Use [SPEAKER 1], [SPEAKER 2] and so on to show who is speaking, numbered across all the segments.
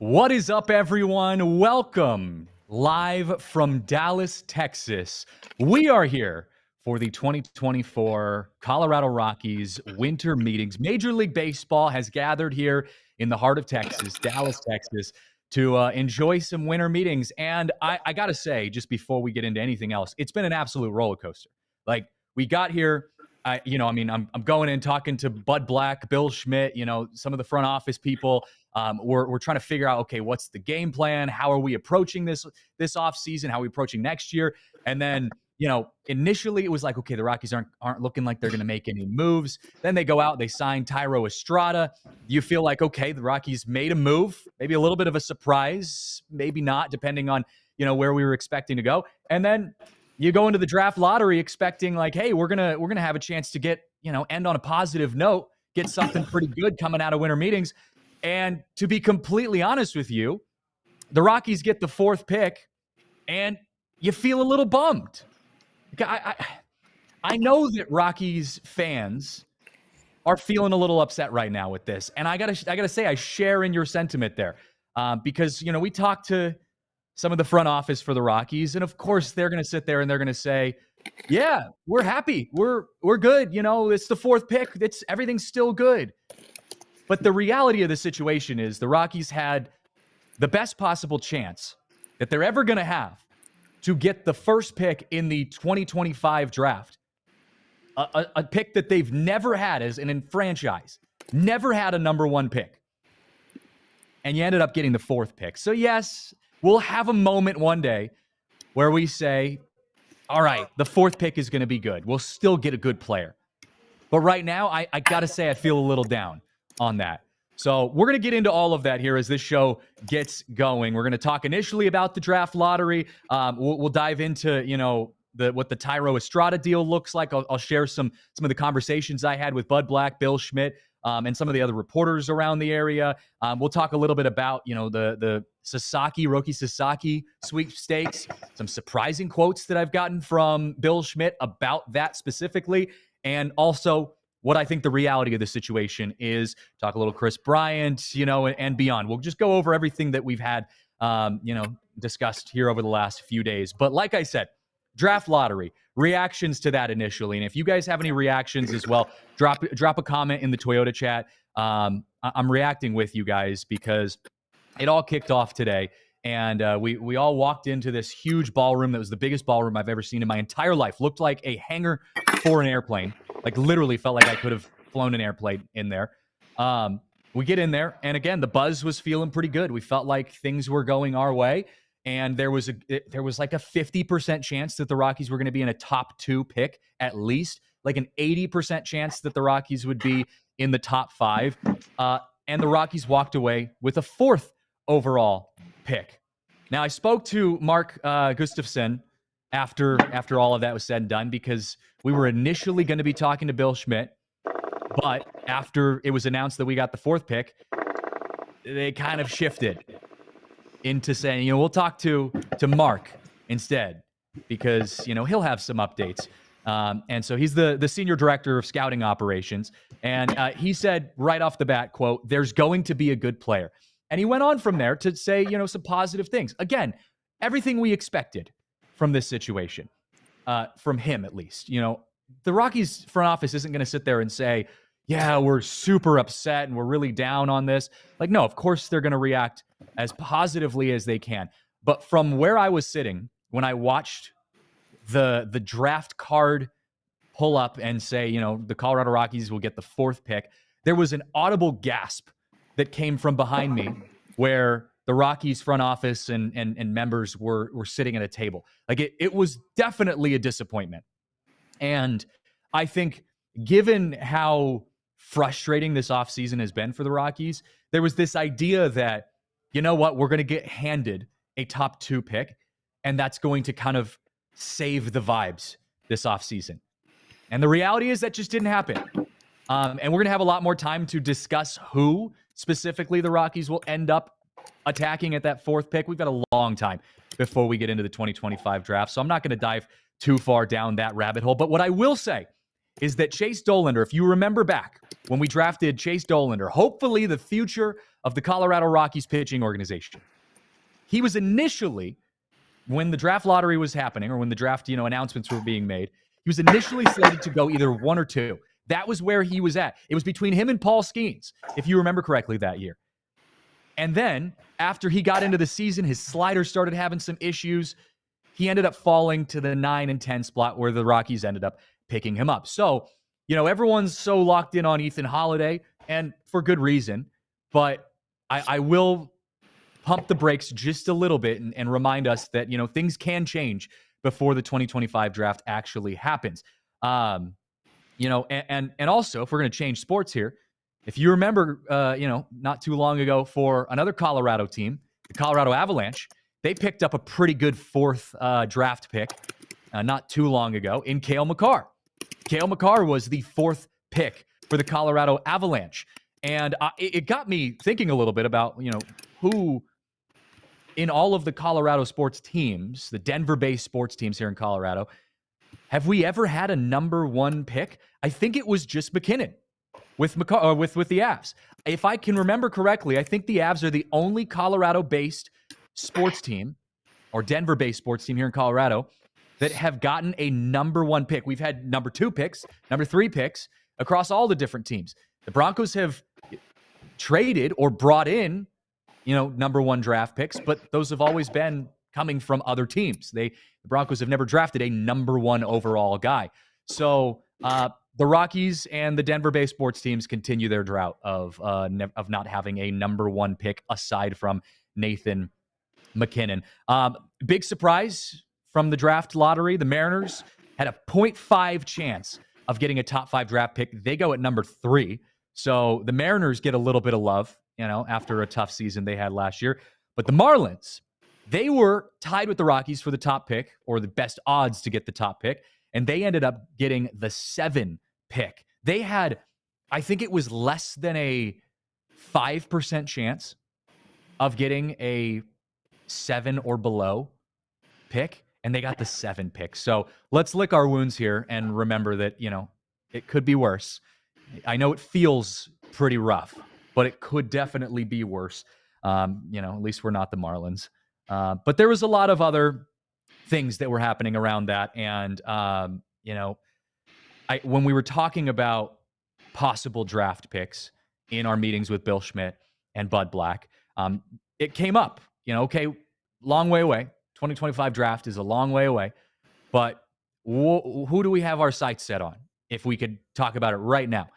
[SPEAKER 1] What is up, everyone? Welcome live from Dallas, Texas. We are here for the 2024 Colorado Rockies Winter Meetings. Major League Baseball has gathered here in the heart of Texas, Dallas, Texas, to enjoy some winter meetings. And I got to say, just before we get into anything else, it's been an absolute roller coaster. Like, we got here. I'm going in talking to Bud Black, Bill Schmidt, some of the front office people. We're trying to figure out, okay, what's the game plan? How are we approaching this off season? How are we approaching next year? And then, initially it was like, okay, the Rockies aren't looking like they're going to make any moves. Then they go out, they sign Thairo Estrada. You feel like, okay, the Rockies made a move, maybe a little bit of a surprise, maybe not, depending on, where we were expecting to go. And then you go into the draft lottery expecting like, hey, we're gonna have a chance to get, end on a positive note, get something pretty good coming out of winter meetings. And to be completely honest with you, the Rockies get the fourth pick, and you feel a little bummed. I know that Rockies fans are feeling a little upset right now with this, and I gotta say I share in your sentiment there, because we talked to some of the front office for the Rockies, and of course they're going to sit there and they're going to say, yeah, we're happy. We're good. It's the fourth pick. Everything's still good. But the reality of the situation is the Rockies had the best possible chance that they're ever going to have to get the first pick in the 2025 draft. A pick that they've never had as an franchise, never had a number one pick. And you ended up getting the fourth pick. So yes, we'll have a moment one day where we say, all right, the fourth pick is going to be good. We'll still get a good player. But right now, I got to say I feel a little down on that. So we're going to get into all of that here as this show gets going. We're going to talk initially about the draft lottery. We'll dive into, what the Thairo Estrada deal looks like. I'll share some of the conversations I had with Bud Black, Bill Schmidt, and some of the other reporters around the area. We'll talk a little bit about, the Roki Sasaki sweepstakes, some surprising quotes that I've gotten from Bill Schmidt about that specifically, and also what I think the reality of the situation is. Talk a little Chris Bryant, and beyond. We'll just go over everything that we've had, discussed here over the last few days. But like I said, draft lottery, reactions to that initially. And if you guys have any reactions as well, drop a comment in the Toyota chat. I'm reacting with you guys because it all kicked off today. And we all walked into this huge ballroom that was the biggest ballroom I've ever seen in my entire life. Looked like a hangar for an airplane. Like literally felt like I could have flown an airplane in there. We get in there, and again, the buzz was feeling pretty good. We felt like things were going our way. And there was like a 50% chance that the Rockies were going to be in a top 2 pick, at least like an 80% chance that the Rockies would be in the top 5. And the Rockies walked away with a 4th overall pick. Now, I spoke to Mark Gustafson after all of that was said and done, because we were initially going to be talking to Bill Schmidt, but after it was announced that we got the 4th pick, they kind of shifted into saying, we'll talk to Mark instead, because, he'll have some updates. And so he's the senior director of scouting operations. And he said right off the bat, quote, there's going to be a good player. And he went on from there to say, some positive things. Again, everything we expected from this situation, from him at least. The Rockies front office isn't going to sit there and say, yeah, we're super upset and we're really down on this. Like, no, of course they're going to react as positively as they can. But from where I was sitting when I watched the draft card pull up and say, the Colorado Rockies will get the 4th pick, there was an audible gasp that came from behind me where the Rockies front office and members were sitting at a table. Like it was definitely a disappointment. And I think given how frustrating this offseason has been for the Rockies, there was this idea that, we're going to get handed a top 2 pick, and that's going to kind of save the vibes this offseason. And the reality is that just didn't happen. And we're going to have a lot more time to discuss who specifically the Rockies will end up attacking at that 4th pick. We've got a long time before we get into the 2025 draft, so I'm not going to dive too far down that rabbit hole. But what I will say is that Chase Dollander, if you remember back when we drafted Chase Dollander, hopefully the future of the Colorado Rockies pitching organization, he was initially, when the draft lottery was happening or when the draft, announcements were being made, he was initially slated to go either 1 or 2. That was where he was at. It was between him and Paul Skeens, if you remember correctly that year. And then after he got into the season, his slider started having some issues. He ended up falling to the 9 and 10 spot where the Rockies ended up picking him up. So, everyone's so locked in on Ethan Holiday, and for good reason. But I will pump the brakes just a little bit and remind us that, things can change before the 2025 draft actually happens. And also, if we're going to change sports here, if you remember, not too long ago for another Colorado team, the Colorado Avalanche, they picked up a pretty good 4th draft pick not too long ago in Cale Makar. Cale Makar was the 4th pick for the Colorado Avalanche. And it got me thinking a little bit about, who in all of the Colorado sports teams, the Denver-based sports teams here in Colorado, have we ever had a number 1 pick? I think it was just McKinnon with the Avs. If I can remember correctly, I think the Avs are the only Colorado-based sports team or Denver-based sports team here in Colorado that have gotten a number 1 pick. We've had number 2 picks, number 3 picks across all the different teams. The Broncos have traded or brought in, number 1 draft picks, but those have always been coming from other teams. The Broncos have never drafted a number 1 overall guy. So the Rockies and the Denver-based sports teams continue their drought of not having a number 1 pick aside from Nathan McKinnon. Big surprise from the draft lottery. The Mariners had a 0.5 chance of getting a top 5 draft pick. They go at number 3. So the Mariners get a little bit of love, after a tough season they had last year. But the Marlins, they were tied with the Rockies for the top pick, or the best odds to get the top pick, and they ended up getting the 7 pick. They had, I think it was less than a 5% chance of getting a 7 or below pick, and they got the 7 pick. So let's lick our wounds here and remember that, it could be worse. I know it feels pretty rough, but it could definitely be worse. At least we're not the Marlins. But there was a lot of other things that were happening around that. And, when we were talking about possible draft picks in our meetings with Bill Schmidt and Bud Black, it came up, okay, long way away. 2025 draft is a long way away. But who do we have our sights set on? If we could talk about it right now.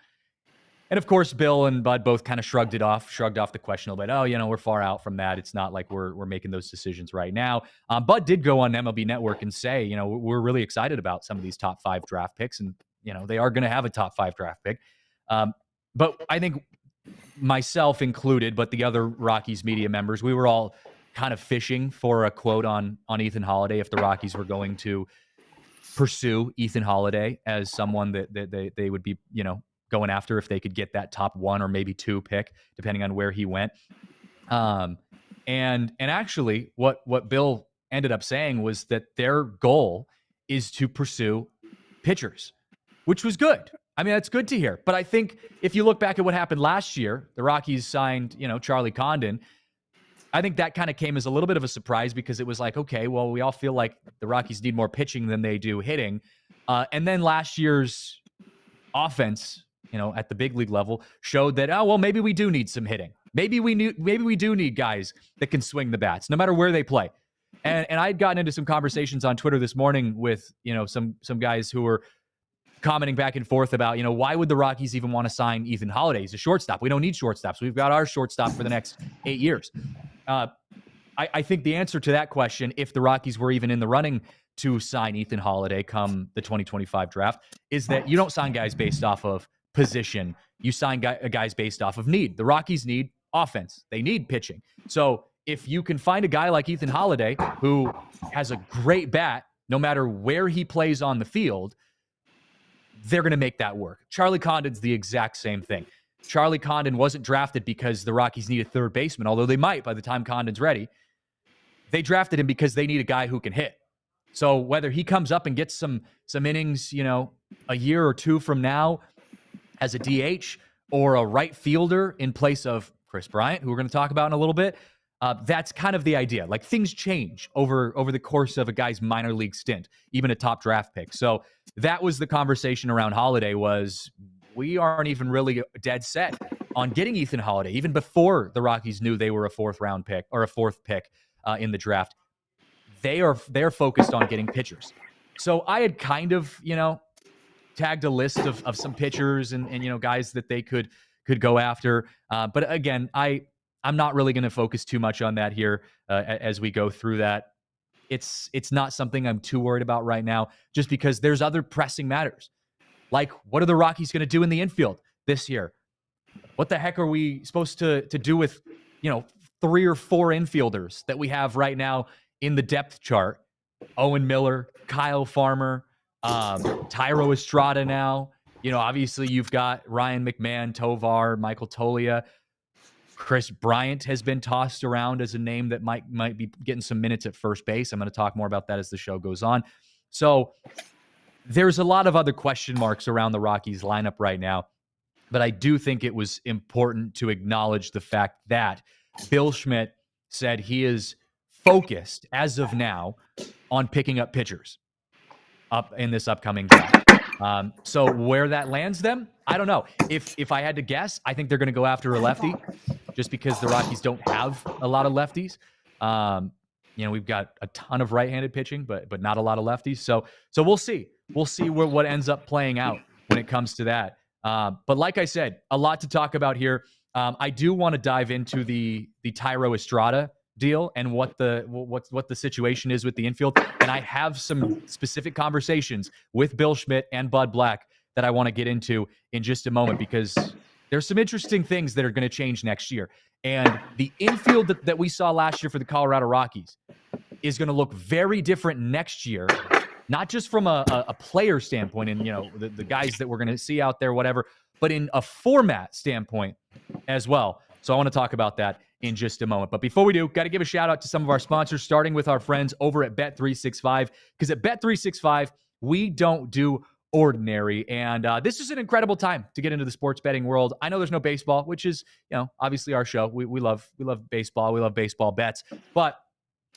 [SPEAKER 1] And of course, Bill and Bud both kind of shrugged off the question a little bit. Oh, we're far out from that. It's not like we're making those decisions right now. Bud did go on MLB Network and say, we're really excited about some of these top 5 draft picks, and they are going to have a top 5 draft pick. But I think myself included, but the other Rockies media members, we were all kind of fishing for a quote on Ethan Holiday if the Rockies were going to pursue Ethan Holiday as someone that they would be, going after if they could get that top 1 or maybe 2 pick, depending on where he went. And actually what Bill ended up saying was that their goal is to pursue pitchers, which was good. I mean, that's good to hear. But I think if you look back at what happened last year, the Rockies signed, Charlie Condon. I think that kind of came as a little bit of a surprise because it was like, okay, well, we all feel like the Rockies need more pitching than they do hitting. And then last year's offense, at the big league level showed that, oh, well, maybe we do need some hitting. Maybe we do need guys that can swing the bats no matter where they play. And I'd gotten into some conversations on Twitter this morning with, some guys who were commenting back and forth about, why would the Rockies even want to sign Ethan Holiday? He's a shortstop. We don't need shortstops. We've got our shortstop for the next 8 years. I think the answer to that question, if the Rockies were even in the running to sign Ethan Holiday come the 2025 draft, is that you don't sign guys based off of position. You sign guys based off of need. The Rockies need offense. They need pitching. So if you can find a guy like Ethan Holiday who has a great bat, no matter where he plays on the field, they're going to make that work. Charlie Condon's the exact same thing. Charlie Condon wasn't drafted because the Rockies need a third baseman, although they might by the time Condon's ready. They drafted him because they need a guy who can hit. So whether he comes up and gets some innings, a year or two from now as a DH or a right fielder in place of Chris Bryant, who we're going to talk about in a little bit, that's kind of the idea. Like, things change over the course of a guy's minor league stint, even a top draft pick. So that was the conversation around Holiday. Was we aren't even really dead set on getting Ethan Holiday, even before the Rockies knew they were a fourth pick in the draft. They're focused on getting pitchers. So I had kind of, tagged a list of some pitchers and guys that they could go after. But again, I'm not really going to focus too much on that here as we go through that. It's not something I'm too worried about right now, just because there's other pressing matters. Like, what are the Rockies going to do in the infield this year? What the heck are we supposed to do with, 3 or 4 infielders that we have right now in the depth chart? Owen Miller, Kyle Farmer, Thairo Estrada now. Obviously you've got Ryan McMahon, Tovar, Michael Toglia. Chris Bryant has been tossed around as a name that might be getting some minutes at first base. I'm going to talk more about that as the show goes on. So there's a lot of other question marks around the Rockies lineup right now, but I do think it was important to acknowledge the fact that Bill Schmidt said he is focused as of now on picking up pitchers up in this upcoming draft. So where that lands them, I don't know. If I had to guess, I think they're going to go after a lefty, just because the Rockies don't have a lot of lefties. We've got a ton of right-handed pitching, but not a lot of lefties. So we'll see. We'll see what ends up playing out when it comes to that. But like I said, a lot to talk about here. I do want to dive into the Thairo Estrada deal and what the situation is with the infield. And I have some specific conversations with Bill Schmidt and Bud Black that I want to get into in just a moment, because there's some interesting things that are going to change next year. And the infield that we saw last year for the Colorado Rockies is going to look very different next year, not just from a player standpoint and, the guys that we're going to see out there, whatever, but in a format standpoint as well. So I want to talk about that in just a moment. But before we do, got to give a shout out to some of our sponsors, starting with our friends over at Bet365, because at Bet365, we don't do ordinary. And this is an incredible time to get into the sports betting world. I know there's no baseball, which is, obviously our show. We love baseball. We love baseball bets, but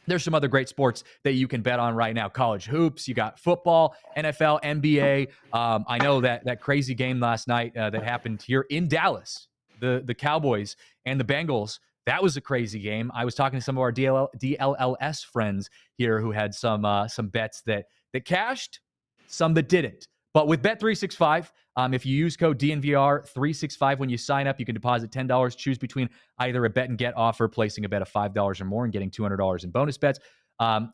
[SPEAKER 1] there's some other great sports that you can bet on right now. College hoops, you got football, NFL, NBA. I know that crazy game last night that happened here in Dallas, the Cowboys and the Bengals. That was a crazy game. I was talking to some of our DLLS friends here who had some bets that cashed, some that didn't. But with Bet365, if you use code DNVR365 when you sign up, you can deposit $10, choose between either a bet and get offer, placing a bet of $5 or more and getting $200 in bonus bets,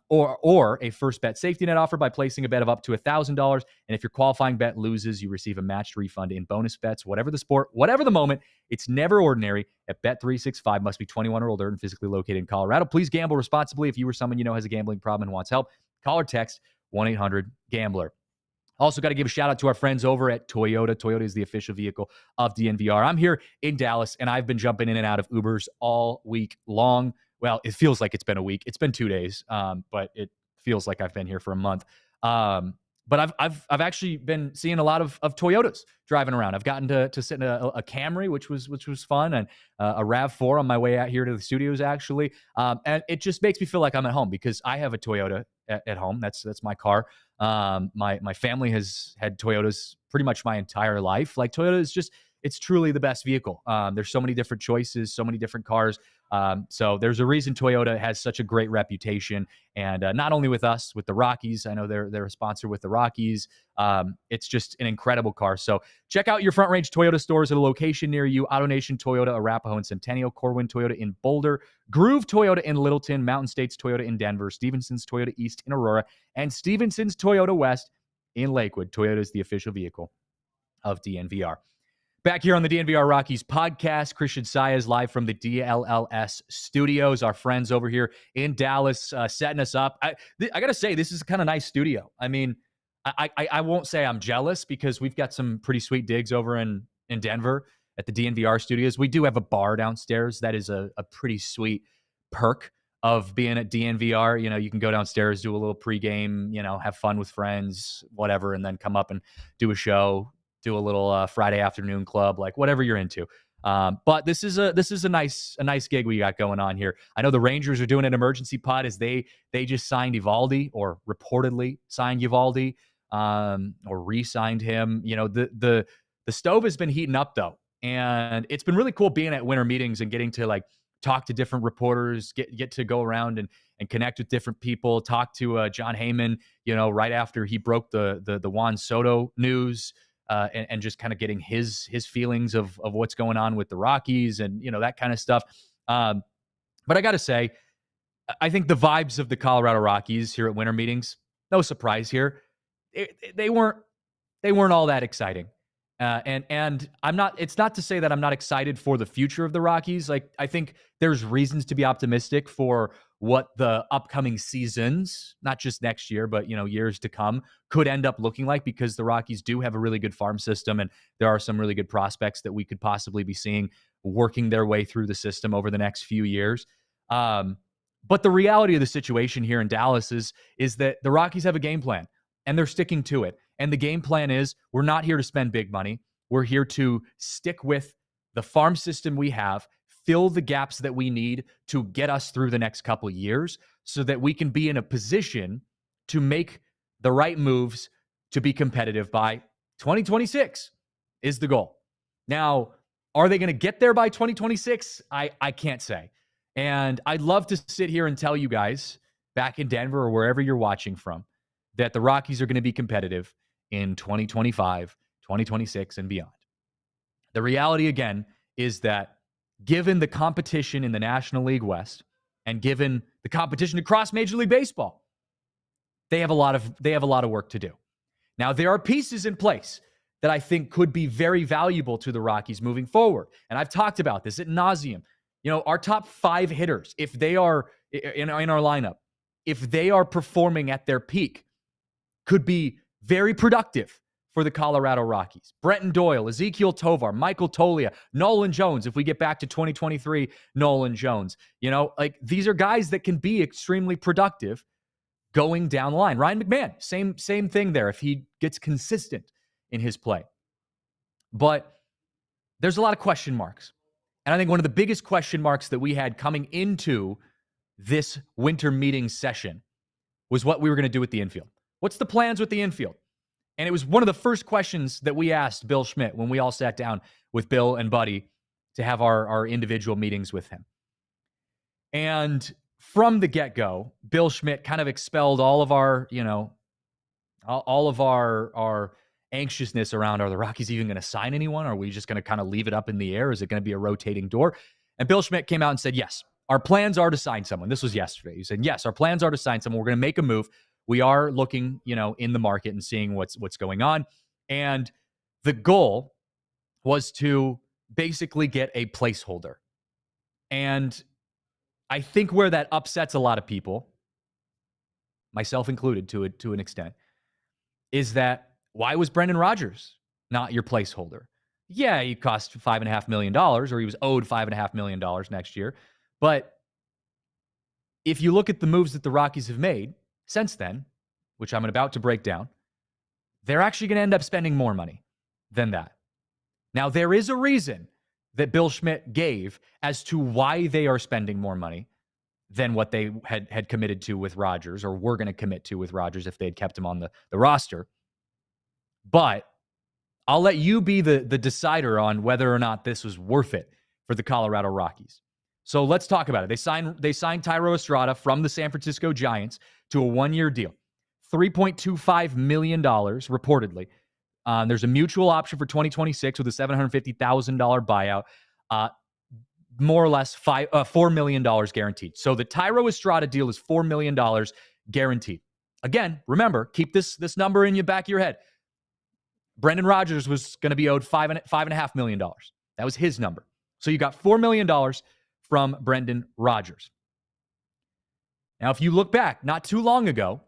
[SPEAKER 1] or a first bet safety net offer by placing a bet of up to $1,000. And if your qualifying bet loses, you receive a matched refund in bonus bets. Whatever the sport, whatever the moment, it's never ordinary at Bet365. Must be 21 or older and physically located in Colorado. Please gamble responsibly. If you or someone you know has a gambling problem and wants help, call or text 1-800-GAMBLER. Also got to give a shout out to our friends over at Toyota. Toyota is the official vehicle of DNVR. I'm here in Dallas, and I've been jumping in and out of Ubers all week long. Well, it feels like it's been a week. It's been 2 days, but it feels like I've been here for a month. But I've actually been seeing a lot of Toyotas driving around. I've gotten to sit in a Camry, which was fun, and a RAV4 on my way out here to the studios, actually. And it just makes me feel like I'm at home, because I have a Toyota at home. That's my car. My family has had Toyotas pretty much my entire life. Like, Toyota is just, it's truly the best vehicle. There's so many different choices, so many different cars. So there's a reason Toyota has such a great reputation, and not only with us, with the Rockies. I know they're a sponsor with the Rockies. It's just an incredible car. So check out your Front Range Toyota stores at a location near you: AutoNation Toyota, Arapahoe and Centennial, Corwin Toyota in Boulder, Groove Toyota in Littleton, Mountain States Toyota in Denver, Stevenson's Toyota East in Aurora, and Stevenson's Toyota West in Lakewood. Toyota is the official vehicle of DNVR. Back here on the DNVR Rockies podcast, Christian Saez live from the DLLS studios. Our friends over here in Dallas setting us up. I got to say, this is a kind of nice studio. I mean, I won't say I'm jealous, because we've got some pretty sweet digs over in Denver at the DNVR studios. We do have a bar downstairs. That is a pretty sweet perk of being at DNVR. You know, you can go downstairs, do a little pregame, you know, have fun with friends, whatever, and then come up and do a show, do a little Friday afternoon club, like whatever you're into. But this is a nice gig we got going on here. I know the Rangers are doing an emergency pod as they just signed Eovaldi, or reportedly signed Eovaldi, or re-signed him. You know, the stove has been heating up though, and it's been really cool being at winter meetings and getting to like talk to different reporters, get to go around and connect with different people. Talk to John Heyman, you know, right after he broke the Juan Soto news. And just kind of getting his feelings of what's going on with the Rockies and, you know, that kind of stuff. But I got to say, I think the vibes of the Colorado Rockies here at winter meetings, no surprise here, they weren't all that exciting. And I'm not, it's not to say that I'm not excited for the future of the Rockies. Like, I think there's reasons to be optimistic for what the upcoming seasons, not just next year, but, you know, years to come, could end up looking like, because the Rockies do have a really good farm system and there are some really good prospects that we could possibly be seeing working their way through the system over the next few years. But the reality of the situation here in Dallas is that the Rockies have a game plan and they're sticking to it. And the game plan is, we're not here to spend big money. We're here to stick with the farm system we have, fill the gaps that we need to get us through the next couple of years so that we can be in a position to make the right moves to be competitive by 2026 is the goal. Now, are they going to get there by 2026? I can't say. And I'd love to sit here and tell you guys back in Denver or wherever you're watching from that the Rockies are going to be competitive in 2025, 2026, and beyond. The reality, again, is that given the competition in the National League West and given the competition across Major League Baseball, they have a lot of work to do. Now, there are pieces in place that I think could be very valuable to the Rockies moving forward. And I've talked about this ad nauseum. You know, our top 5 hitters, if they are in our lineup, if they are performing at their peak, could be very productive for the Colorado Rockies. Brenton Doyle, Ezekiel Tovar, Michael Toglia, Nolan Jones, if we get back to 2023, Nolan Jones. You know, like, these are guys that can be extremely productive going down the line. Ryan McMahon, same thing there if he gets consistent in his play. But there's a lot of question marks. And I think one of the biggest question marks that we had coming into this winter meeting session was what we were going to do with the infield. What's the plans with the infield? And it was one of the first questions that we asked Bill Schmidt when we all sat down with Bill and Buddy to have our individual meetings with him. And from the get-go, Bill Schmidt kind of expelled all of our, you know, all of our anxiousness around, are the Rockies even going to sign anyone? Are we just going to kind of leave it up in the air? Is it going to be a rotating door? And Bill Schmidt came out and said, yes, our plans are to sign someone. This was yesterday. He said, yes, our plans are to sign someone. We're going to make a move. We are looking, you know, in the market and seeing what's going on. And the goal was to basically get a placeholder. And I think where that upsets a lot of people, myself included to an extent, is that why was Brendan Rodgers not your placeholder? Yeah, he cost $5.5 million, or he was owed $5.5 million next year. But if you look at the moves that the Rockies have made since then, which I'm about to break down, they're actually going to end up spending more money than that. Now, there is a reason that Bill Schmidt gave as to why they are spending more money than what they had committed to with Rodgers, or were going to commit to with Rodgers if they had kept him on the roster. But I'll let you be the decider on whether or not this was worth it for the Colorado Rockies. So let's talk about it. They signed Thairo Estrada from the San Francisco Giants to a 1-year deal. $3.25 million, reportedly. There's a mutual option for 2026 with a $750,000 buyout. More or less $4 million guaranteed. So the Thairo Estrada deal is $4 million guaranteed. Again, remember, keep this number in the back of your head. Brendan Rodgers was going to be owed $5.5 million. That was his number. So you got $4 million from Brendan Rodgers. Now, if you look back, not too long ago,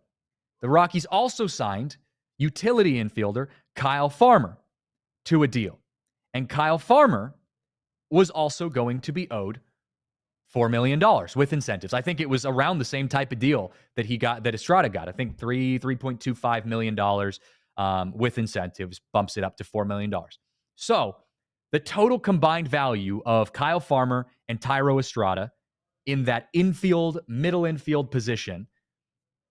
[SPEAKER 1] the Rockies also signed utility infielder Kyle Farmer to a deal. And Kyle Farmer was also going to be owed $4 million with incentives. I think it was around the same type of deal that Estrada got. I think $3.25 million with incentives bumps it up to $4 million. So the total combined value of Kyle Farmer and Thairo Estrada in that middle infield position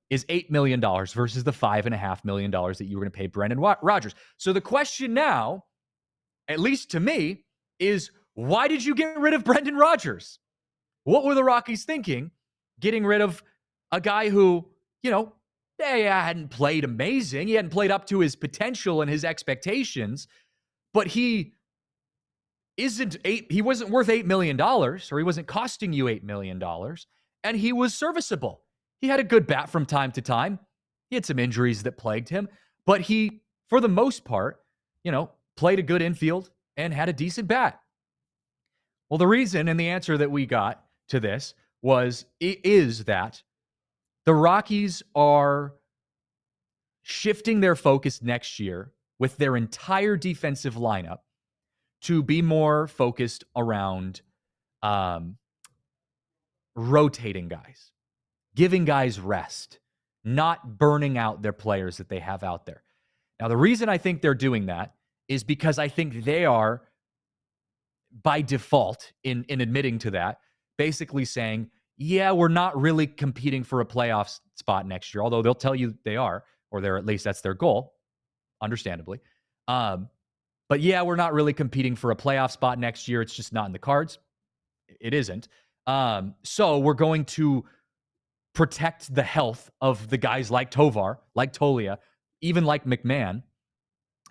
[SPEAKER 1] is $8 million versus the $5.5 million that you were going to pay Brendan Rodgers. So the question now, at least to me, is why did you get rid of Brendan Rodgers? What were the Rockies thinking getting rid of a guy who, hadn't played amazing. He hadn't played up to his potential and his expectations, but he wasn't worth $8 million, or he wasn't costing you $8 million, and he was serviceable. He had a good bat from time to time. He had some injuries that plagued him, but he, for the most part, played a good infield and had a decent bat. Well, the reason and the answer that we got to this is that the Rockies are shifting their focus next year with their entire defensive lineup to be more focused around rotating guys, giving guys rest, not burning out their players that they have out there. Now, the reason I think they're doing that is because I think they are, by default, in admitting to that, basically saying, yeah, we're not really competing for a playoff spot next year, although they'll tell you they are, or at least that's their goal, understandably. But yeah, we're not really competing for a playoff spot next year. It's just not in the cards. It isn't. So we're going to protect the health of the guys like Tovar, like Tolia, even like McMahon,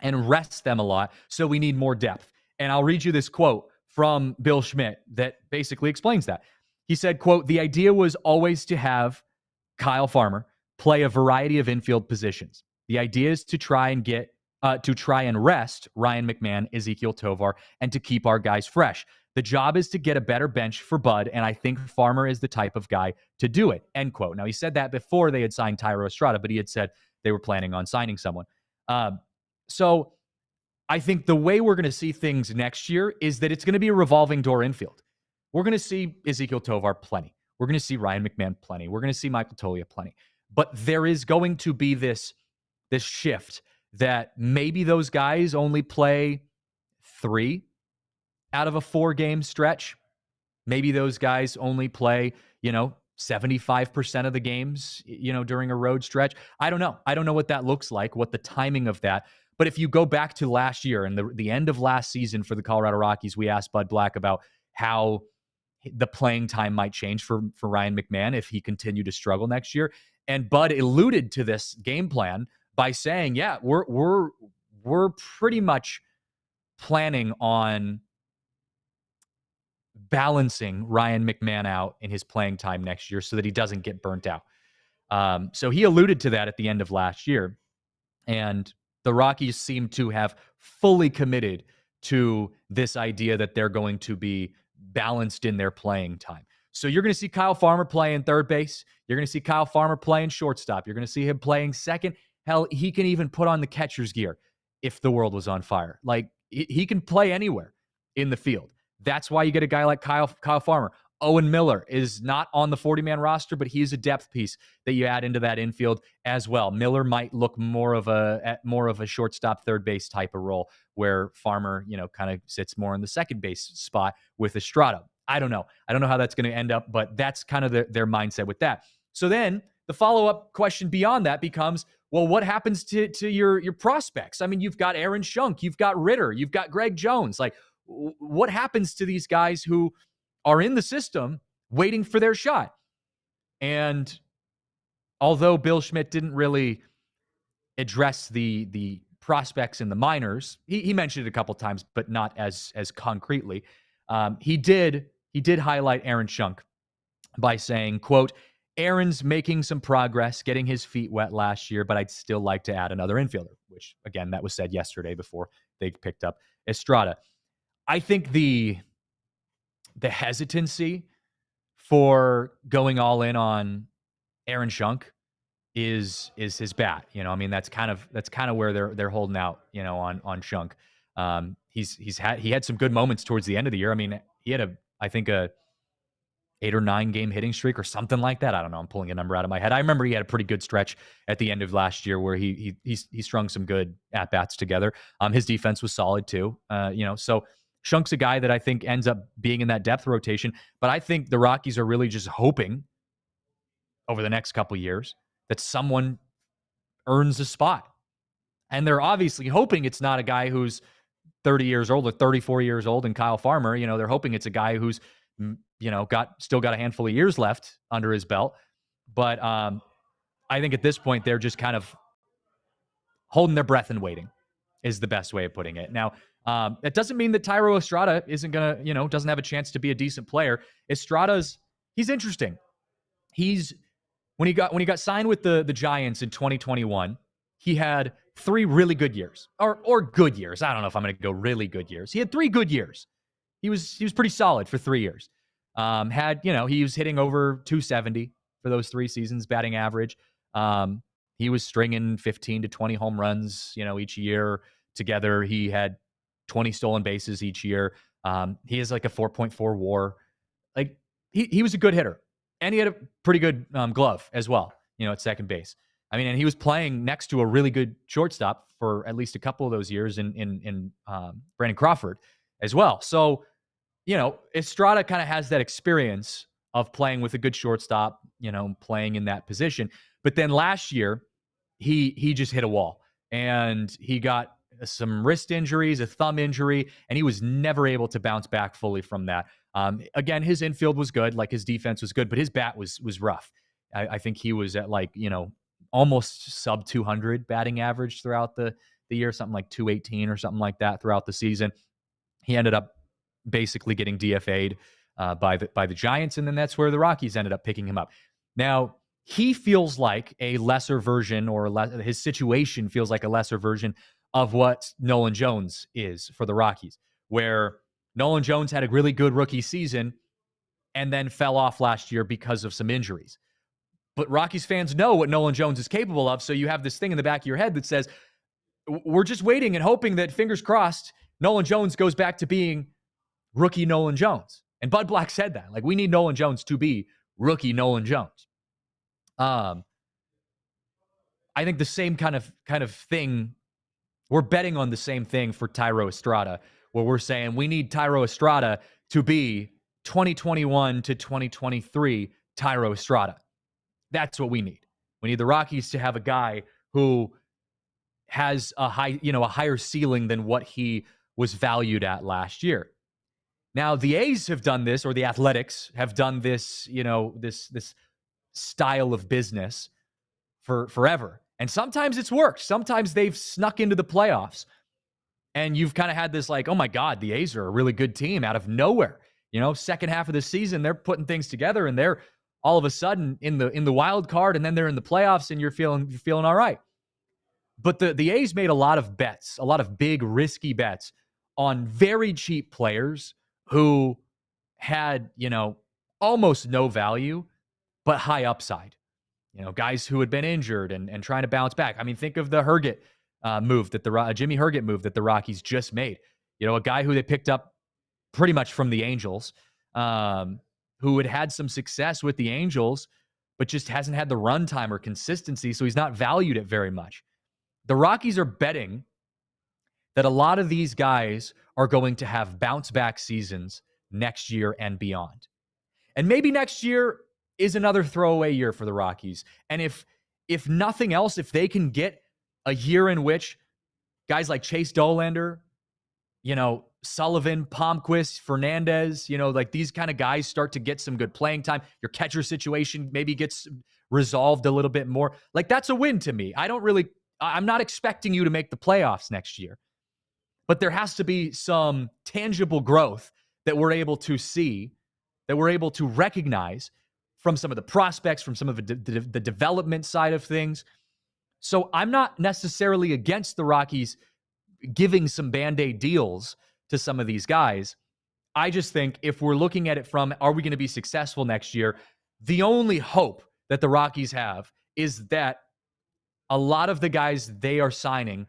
[SPEAKER 1] and rest them a lot. So we need more depth. And I'll read you this quote from Bill Schmidt that basically explains that. He said, quote, "The idea was always to have Kyle Farmer play a variety of infield positions. The idea is to try and rest Ryan McMahon, Ezequiel Tovar, and to keep our guys fresh. The job is to get a better bench for Bud, and I think Farmer is the type of guy to do it," end quote. Now, he said that before they had signed Thairo Estrada, but he had said they were planning on signing someone. So I think the way we're going to see things next year is that it's going to be a revolving door infield. We're going to see Ezequiel Tovar plenty. We're going to see Ryan McMahon plenty. We're going to see Michael Tolia plenty. But there is going to be this shift that maybe those guys only play 3 out of a 4-game stretch. Maybe those guys only play, 75% of the games, during a road stretch. I don't know. I don't know what that looks like, what the timing of that. But if you go back to last year and the end of last season for the Colorado Rockies, we asked Bud Black about how the playing time might change for Ryan McMahon if he continued to struggle next year. And Bud alluded to this game plan by saying, yeah, we're pretty much planning on balancing Ryan McMahon out in his playing time next year so that he doesn't get burnt out. So he alluded to that at the end of last year. And the Rockies seem to have fully committed to this idea that they're going to be balanced in their playing time. So you're going to see Kyle Farmer playing third base. You're going to see Kyle Farmer playing shortstop. You're going to see him playing second. Hell, he can even put on the catcher's gear if the world was on fire. Like, he can play anywhere in the field. That's why you get a guy like Kyle Farmer. Owen Miller is not on the 40-man roster, but he's a depth piece that you add into that infield as well. Miller might look more of a shortstop, third base type of role, where Farmer, kind of sits more in the second base spot with Estrada. I don't know. I don't know how that's going to end up, but that's kind of their mindset with that. So then the follow-up question beyond that becomes, well, what happens to your prospects? I mean, you've got Aaron Schunk, you've got Ritter, you've got Greg Jones. Like, what happens to these guys who are in the system waiting for their shot? And although Bill Schmidt didn't really address the prospects in the minors, he mentioned it a couple times, but not as concretely. He did highlight Aaron Schunk by saying, quote, "Aaron's making some progress, getting his feet wet last year, but I'd still like to add another infielder," which, again, that was said yesterday before they picked up Estrada. I think the hesitancy for going all in on Aaron Schunk is his bat. I mean, that's kind of where they're holding out, on Schunk. He had some good moments towards the end of the year. I mean, he had a 8 or 9 game hitting streak or something like that. I don't know. I'm pulling a number out of my head. I remember he had a pretty good stretch at the end of last year where he strung some good at bats together. His defense was solid too. So Shunk's a guy that I think ends up being in that depth rotation. But I think the Rockies are really just hoping over the next couple of years that someone earns a spot. And they're obviously hoping it's not a guy who's 30 years old or 34 years old and Kyle Farmer. They're hoping it's a guy who's still got a handful of years left under his belt. But I think at this point, they're just kind of holding their breath and waiting is the best way of putting it. Now, that doesn't mean that Thairo Estrada isn't going to, doesn't have a chance to be a decent player. He's interesting. When he got signed with the Giants in 2021, he had 3 really good years or good years. I don't know if I'm going to go really good years. He had 3 good years. He was pretty solid for 3 years. He was hitting over 270 for those 3 seasons, batting average. He was stringing 15 to 20 home runs, each year together. He had 20 stolen bases each year. He has like a 4.4 WAR. Like he was a good hitter, and he had a pretty good glove as well, at second base. I mean, and he was playing next to a really good shortstop for at least a couple of those years in Brandon Crawford as well. So, Estrada kind of has that experience of playing with a good shortstop, playing in that position. But then last year, he just hit a wall, and he got some wrist injuries, a thumb injury, and he was never able to bounce back fully from that. Again, his infield was good, like his defense was good, but his bat was rough. I think he was at almost sub 200 batting average throughout the year, something like 218 or something like that throughout the season. He ended up basically getting DFA'd by the Giants, and then that's where the Rockies ended up picking him up. Now, he feels like a lesser version, his situation feels like a lesser version of what Nolan Jones is for the Rockies, where Nolan Jones had a really good rookie season and then fell off last year because of some injuries. But Rockies fans know what Nolan Jones is capable of, so you have this thing in the back of your head that says, we're just waiting and hoping that, fingers crossed, Nolan Jones goes back to being rookie Nolan Jones. And Bud Black said that. We need Nolan Jones to be rookie Nolan Jones. I think the same kind of thing, we're betting on the same thing for Thairo Estrada, where we're saying we need Thairo Estrada to be 2021 to 2023 Thairo Estrada. That's what we need. We need the Rockies to have a guy who has a higher ceiling than what he was valued at last year. Now, the A's have done this, or the Athletics have done this, this style of business for forever. And sometimes it's worked. Sometimes they've snuck into the playoffs. And you've kind of had this oh my God, the A's are a really good team out of nowhere. Second half of the season, they're putting things together, and they're all of a sudden in the wild card, and then they're in the playoffs, and you're feeling all right. But the A's made a lot of bets, a lot of big risky bets on very cheap players who had, almost no value, but high upside. Guys who had been injured and trying to bounce back. I mean, think of the Herget move Jimmy Herget move that the Rockies just made. A guy who they picked up pretty much from the Angels, who had some success with the Angels, but just hasn't had the run time or consistency, so he's not valued at very much. The Rockies are betting that a lot of these guys are going to have bounce-back seasons next year and beyond. And maybe next year is another throwaway year for the Rockies. And if nothing else, if they can get a year in which guys like Chase Dollander, Sullivan, Palmquist, Fernandez, these kind of guys start to get some good playing time. Your catcher situation maybe gets resolved a little bit more. That's a win to me. I'm not expecting you to make the playoffs next year, but there has to be some tangible growth that we're able to see, that we're able to recognize from some of the prospects, from some of the development side of things. So I'm not necessarily against the Rockies giving some Band-Aid deals to some of these guys. I just think if we're looking at it from, are we going to be successful next year? The only hope that the Rockies have is that a lot of the guys they are signing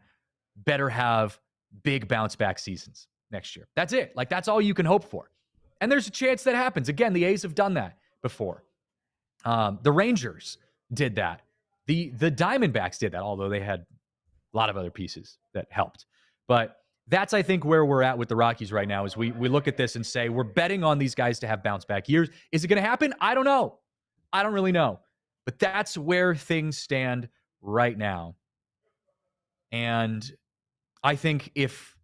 [SPEAKER 1] better have big bounce back seasons next year. That's it. That's all you can hope for. And there's a chance that happens. Again, the A's have done that. before. The Rangers did that. The Diamondbacks did that, although they had a lot of other pieces that helped. But that's, I think, where we're at with the Rockies right now is we look at this and say we're betting on these guys to have bounce back years. Is it going to happen? I don't know. I don't really know. But that's where things stand right now. And I think if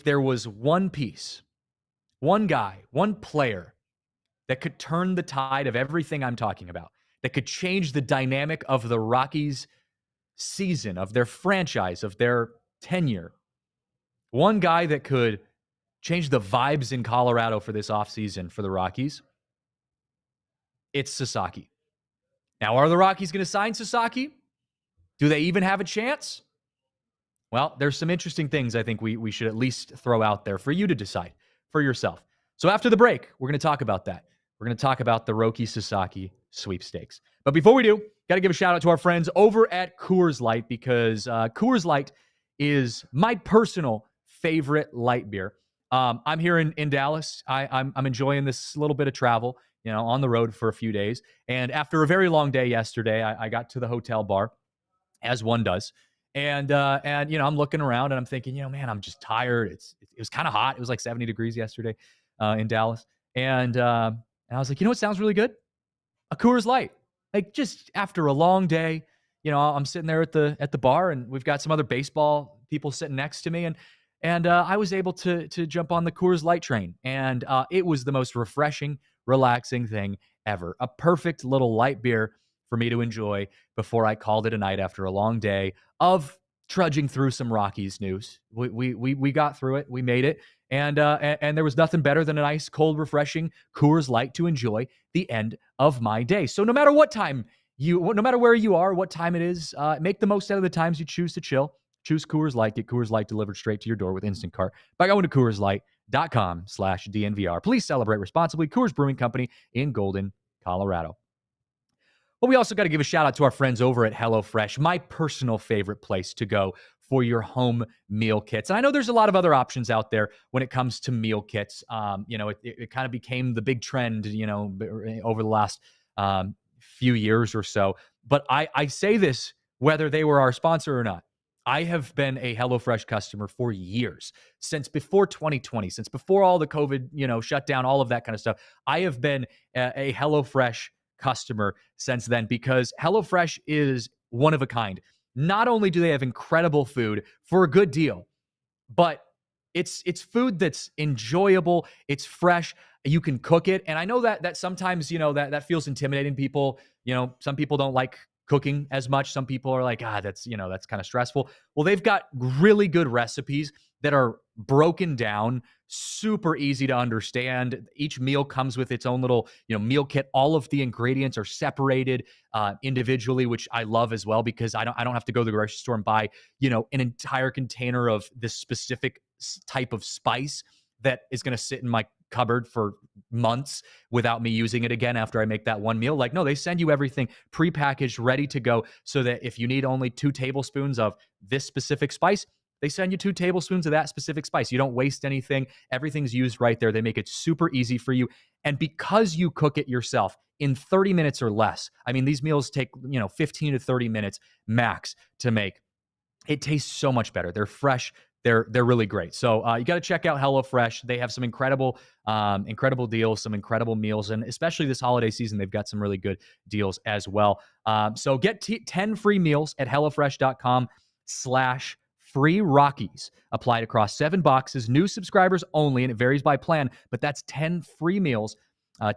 [SPEAKER 1] there was one piece, one guy, one player that could turn the tide of everything I'm talking about, that could change the dynamic of the Rockies season, of their franchise, of their tenure, one guy that could change the vibes in Colorado for this offseason for the Rockies, it's Sasaki. Now, are the Rockies going to sign Sasaki? Do they even have a chance? Well, there's some interesting things I think we should at least throw out there for you to decide for yourself. So after the break, we're going to talk about that. We're going to talk about the Roki Sasaki sweepstakes. But before we do, got to give a shout out to our friends over at Coors Light, because Coors Light is my personal favorite light beer. I'm here in Dallas. I'm enjoying this little bit of travel, on the road for a few days. And after a very long day yesterday, I got to the hotel bar, as one does. And I'm looking around and I'm thinking, man, I'm just tired. It was kind of hot. It was like 70 degrees yesterday in Dallas. And I was like, what sounds really good? A Coors Light. Like, just after a long day, I'm sitting there at the bar, and we've got some other baseball people sitting next to me, and I was able to jump on the Coors Light train, and it was the most refreshing, relaxing thing ever. A perfect little light beer for me to enjoy before I called it a night after a long day of trudging through some Rockies news. We got through it. We made it. And there was nothing better than a nice, cold, refreshing Coors Light to enjoy the end of my day. So no matter no matter where you are, what time it is, make the most out of the times you choose to chill. Choose Coors Light. Get Coors Light delivered straight to your door with Instant Cart by going to CoorsLight.com/DNVR. Please celebrate responsibly. Coors Brewing Company in Golden, Colorado. Well, we also got to give a shout out to our friends over at HelloFresh, my personal favorite place to go for your home meal kits. And I know there's a lot of other options out there when it comes to meal kits. It kind of became the big trend, over the last few years or so. But I say this whether they were our sponsor or not. I have been a HelloFresh customer for years, since before 2020, since before all the COVID, shutdown, all of that kind of stuff. I have been a HelloFresh customer since then, because HelloFresh is one of a kind. Not only do they have incredible food for a good deal, but it's food that's enjoyable, it's fresh, you can cook it. And I know that sometimes, that feels intimidating. People, some people don't like cooking as much. Some people are like, that's kind of stressful. Well, they've got really good recipes that are broken down, super easy to understand. Each meal comes with its own little, meal kit. All of the ingredients are separated individually, which I love as well, because I don't have to go to the grocery store and buy, an entire container of this specific type of spice that is going to sit in my cupboard for months without me using it again after I make that one meal. Like, no, they send you everything prepackaged, ready to go, so that if you need only 2 tablespoons of this specific spice, they send you 2 tablespoons of that specific spice. You don't waste anything. Everything's used right there. They make it super easy for you. And because you cook it yourself in 30 minutes or less, I mean, these meals take, 15 to 30 minutes max to make. It tastes so much better. They're fresh. They're really great. So you got to check out HelloFresh. They have some incredible deals, some incredible meals, and especially this holiday season, they've got some really good deals as well. So get 10 free meals at HelloFresh.com/free Rockies, applied across 7 boxes, new subscribers only, and it varies by plan, but that's 10 free meals,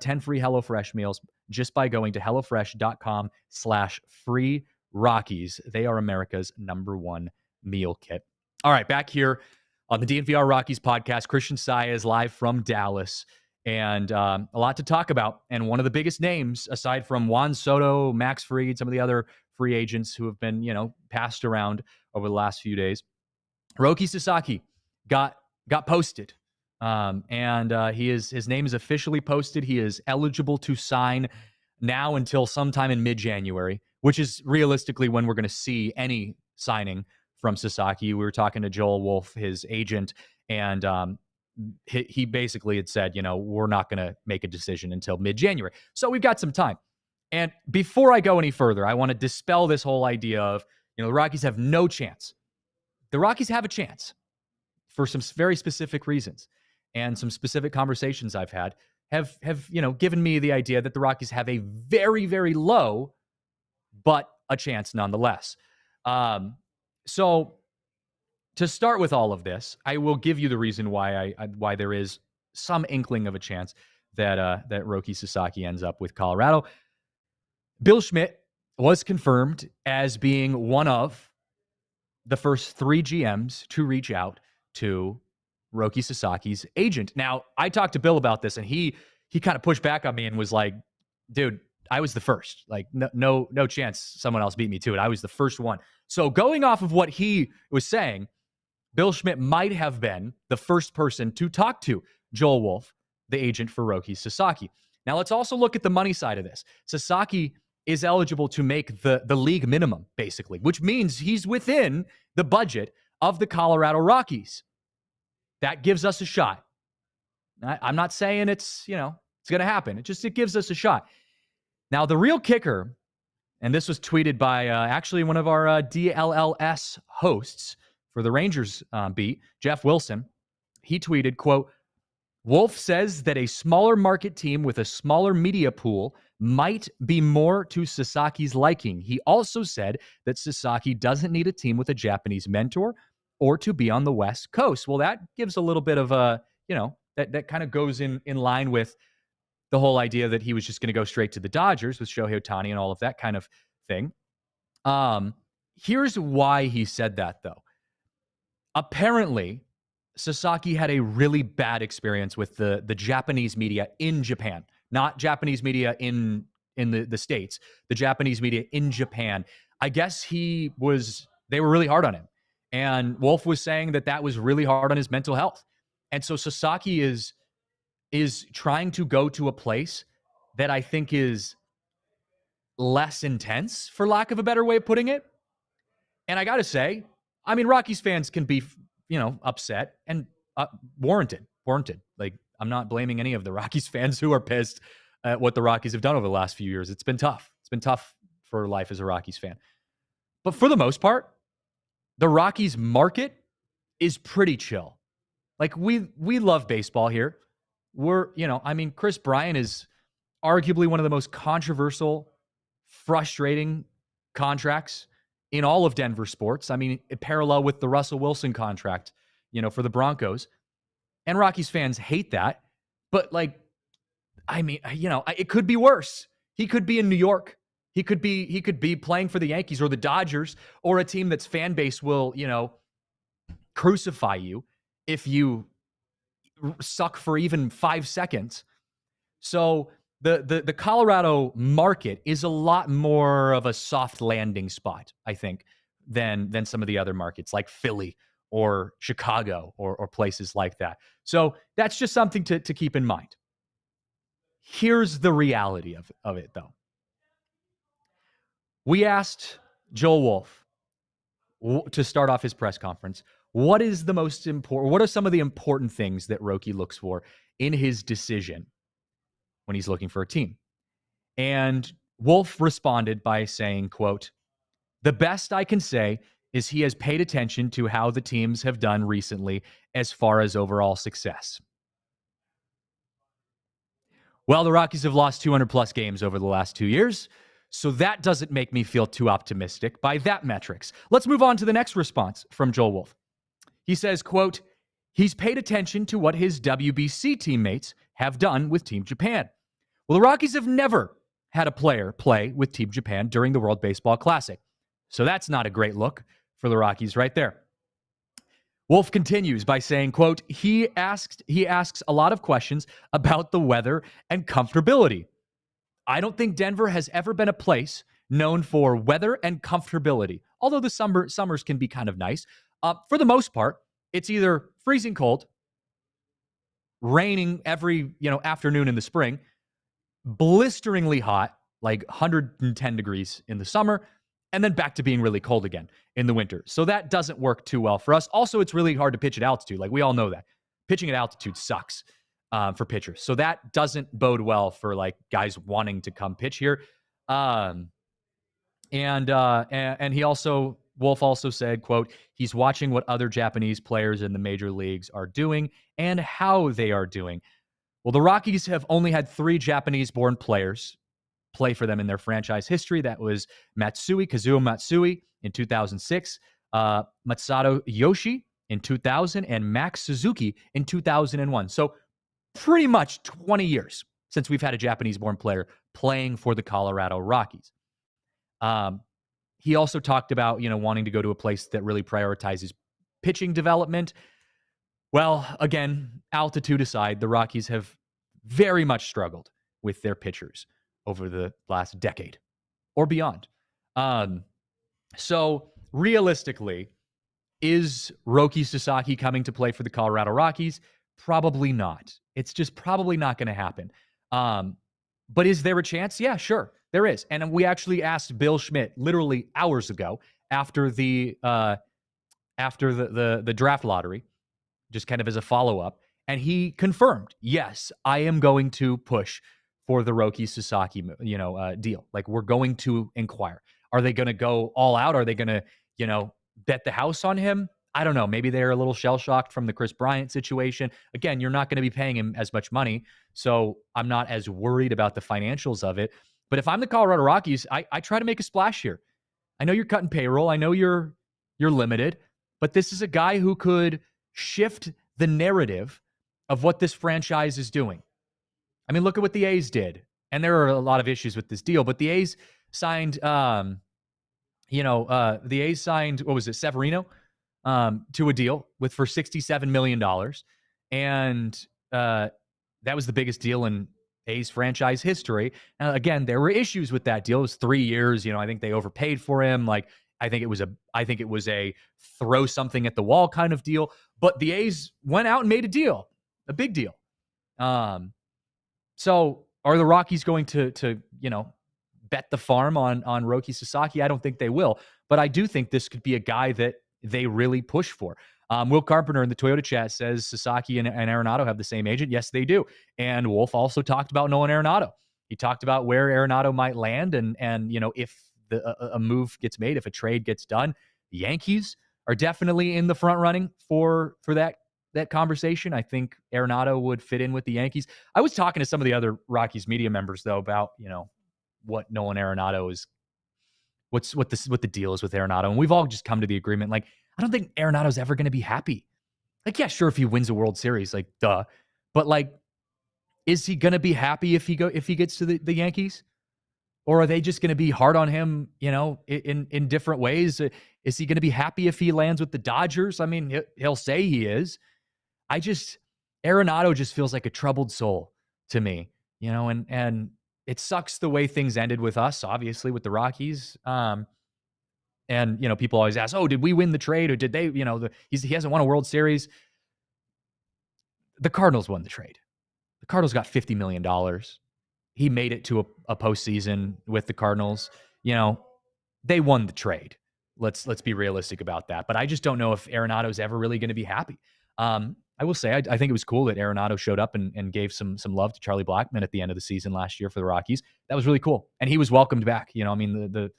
[SPEAKER 1] 10 free HelloFresh meals, just by going to HelloFresh.com/free Rockies. They are America's #1 meal kit. All right, back here on the DNVR Rockies podcast, Christian Saez live from Dallas, and a lot to talk about. And one of the biggest names, aside from Juan Soto, Max Fried, some of the other free agents who have been, passed around over the last few days, Roki Sasaki got posted, and his name is officially posted. He is eligible to sign now until sometime in mid-January, which is realistically when we're going to see any signing from Sasaki. We were talking to Joel Wolf, his agent, and he basically had said, we're not going to make a decision until mid-January. So we've got some time. And before I go any further, I want to dispel this whole idea of, the Rockies have no chance. The Rockies have a chance for some very specific reasons, and some specific conversations I've had have given me the idea that the Rockies have a very, very low, but a chance nonetheless. So to start with all of this, I will give you the reason why why there is some inkling of a chance that Roki Sasaki ends up with Colorado. Bill Schmidt was confirmed as being one of the first 3 GMs to reach out to Roki Sasaki's agent. Now, I talked to Bill about this, and he kind of pushed back on me and was like, dude, I was the first. Like, no chance someone else beat me to it. I was the first one. So going off of what he was saying, Bill Schmidt might have been the first person to talk to Joel Wolfe, the agent for Roki Sasaki. Now, let's also look at the money side of this. Sasaki is eligible to make the league minimum, basically, which means he's within the budget of the Colorado Rockies. That gives us a shot. I'm not saying it's going to happen. It gives us a shot. Now, the real kicker, and this was tweeted by actually one of our DLLS hosts for the Rangers beat, Jeff Wilson. He tweeted, quote, Wolf says that a smaller market team with a smaller media pool might be more to Sasaki's liking. He also said that Sasaki doesn't need a team with a Japanese mentor or to be on the West Coast. Well, that gives a little bit of a, that kind of goes in line with the whole idea that he was just going to go straight to the Dodgers with Shohei Ohtani and all of that kind of thing. Here's why he said that, though. Apparently, Sasaki had a really bad experience with the Japanese media in Japan, not Japanese media in the States, the Japanese media in Japan. I guess they were really hard on him. And Wolf was saying that was really hard on his mental health. And so Sasaki is trying to go to a place that I think is less intense, for lack of a better way of putting it. And I got to say, I mean, Rockies fans can be upset and warranted. Like, I'm not blaming any of the Rockies fans who are pissed at what the Rockies have done over the last few years. It's been tough. It's been tough for life as a Rockies fan. But for the most part, the Rockies market is pretty chill. Like, we love baseball here. Chris Bryant is arguably one of the most controversial, frustrating contracts in all of Denver sports. I mean, parallel with the Russell Wilson contract, for the Broncos. And Rockies fans hate that. But it could be worse. He could be in New York. He could be playing for the Yankees or the Dodgers or a team that's fan base will, crucify you if you suck for even 5 seconds. So the Colorado market is a lot more of a soft landing spot, I think, than some of the other markets like Philly or Chicago or places like that. So that's just something to keep in mind. Here's the reality of it, though. We asked Joel Wolfe to start off his press conference, what are some of the important things that Roki looks for in his decision when he's looking for a team? And Wolfe responded by saying, quote, the best I can say is he has paid attention to how the teams have done recently as far as overall success. Well, the Rockies have lost 200 plus games over the last 2 years, so that doesn't make me feel too optimistic by that metrics. Let's move on to the next response from Joel Wolfe. He says, quote, he's paid attention to what his WBC teammates have done with Team Japan. Well, the Rockies have never had a player play with Team Japan during the World Baseball Classic. So that's not a great look for the Rockies right there. Wolfe continues by saying, quote, he asks a lot of questions about the weather and comfortability. I don't think Denver has ever been a place known for weather and comfortability, although the summers can be kind of nice. For the most part, it's either freezing cold, raining every afternoon in the spring, blisteringly hot, like 110 degrees in the summer, and then back to being really cold again in the winter. So that doesn't work too well for us. Also, it's really hard to pitch at altitude. Like, we all know that. pitching at altitude sucks for pitchers. So that doesn't bode well for like guys wanting to come pitch here. And he also, Wolf also said, quote, he's watching what other Japanese players in the major leagues are doing and how they are doing. Well, the Rockies have only had 3 Japanese-born players play for them in their franchise history. That was Kazuo Matsui in 2006, Masato Yoshi in 2000, and Max Suzuki in 2001. So pretty much 20 years since we've had a Japanese-born player playing for the Colorado Rockies. He also talked about, wanting to go to a place that really prioritizes pitching development. Well, again, altitude aside, the Rockies have very much struggled with their pitchers over the last decade or beyond. So realistically, is Roki Sasaki coming to play for the Colorado Rockies? Probably not. It's just probably not going to happen. But is there a chance? Yeah, sure, there is. And we actually asked Bill Schmidt literally hours ago after the draft lottery, just kind of as a follow-up, and he confirmed, yes, I am going to push for the Roki Sasaki, deal. Like, we're going to inquire. Are they going to go all out? Are they going to, bet the house on him? I don't know. Maybe they're a little shell-shocked from the Chris Bryant situation. Again, you're not going to be paying him as much money, so I'm not as worried about the financials of it. But if I'm the Colorado Rockies, I try to make a splash here. I know you're cutting payroll. I know you're limited, but this is a guy who could shift the narrative of what this franchise is doing. I mean, look at what the A's did. And there are a lot of issues with this deal, but the A's signed, what was it, Severino, to a deal for $67 million. And that was the biggest deal in A's franchise history. Again, there were issues with that deal. It was 3 years. I think they overpaid for him. Like, I think it was a throw something at the wall kind of deal. But the A's went out and made a deal, a big deal. So are the Rockies going to bet the farm on Roki Sasaki? I don't think they will, but I do think this could be a guy that they really push for. Will Carpenter in the Toyota chat says Sasaki and Arenado have the same agent. Yes, they do. And Wolf also talked about Nolan Arenado. He talked about where Arenado might land, and if a move gets made, if a trade gets done, the Yankees are definitely in the front running for that conversation. I think Arenado would fit in with the Yankees. I was talking to some of the other Rockies media members though about what Nolan Arenado is, what the deal is with Arenado, and we've all just come to the agreement. Like, I don't think Arenado's ever going to be happy. Like, yeah, sure, if he wins a World Series, like, duh, but like, is he going to be happy if he gets to the Yankees? Or are they just going to be hard on him, in different ways? Is he going to be happy if he lands with the Dodgers? I mean, he'll say he is. Arenado just feels like a troubled soul to me, and it sucks the way things ended with us, obviously, with the Rockies. And, people always ask, oh, did we win the trade, or did they, he hasn't won a World Series. The Cardinals won the trade. The Cardinals got $50 million. He made it to a postseason with the Cardinals. They won the trade. Let's be realistic about that. But I just don't know if Arenado's ever really going to be happy. I will say, I think it was cool that Arenado showed up and gave some love to Charlie Blackmon at the end of the season last year for the Rockies. That was really cool. And he was welcomed back. The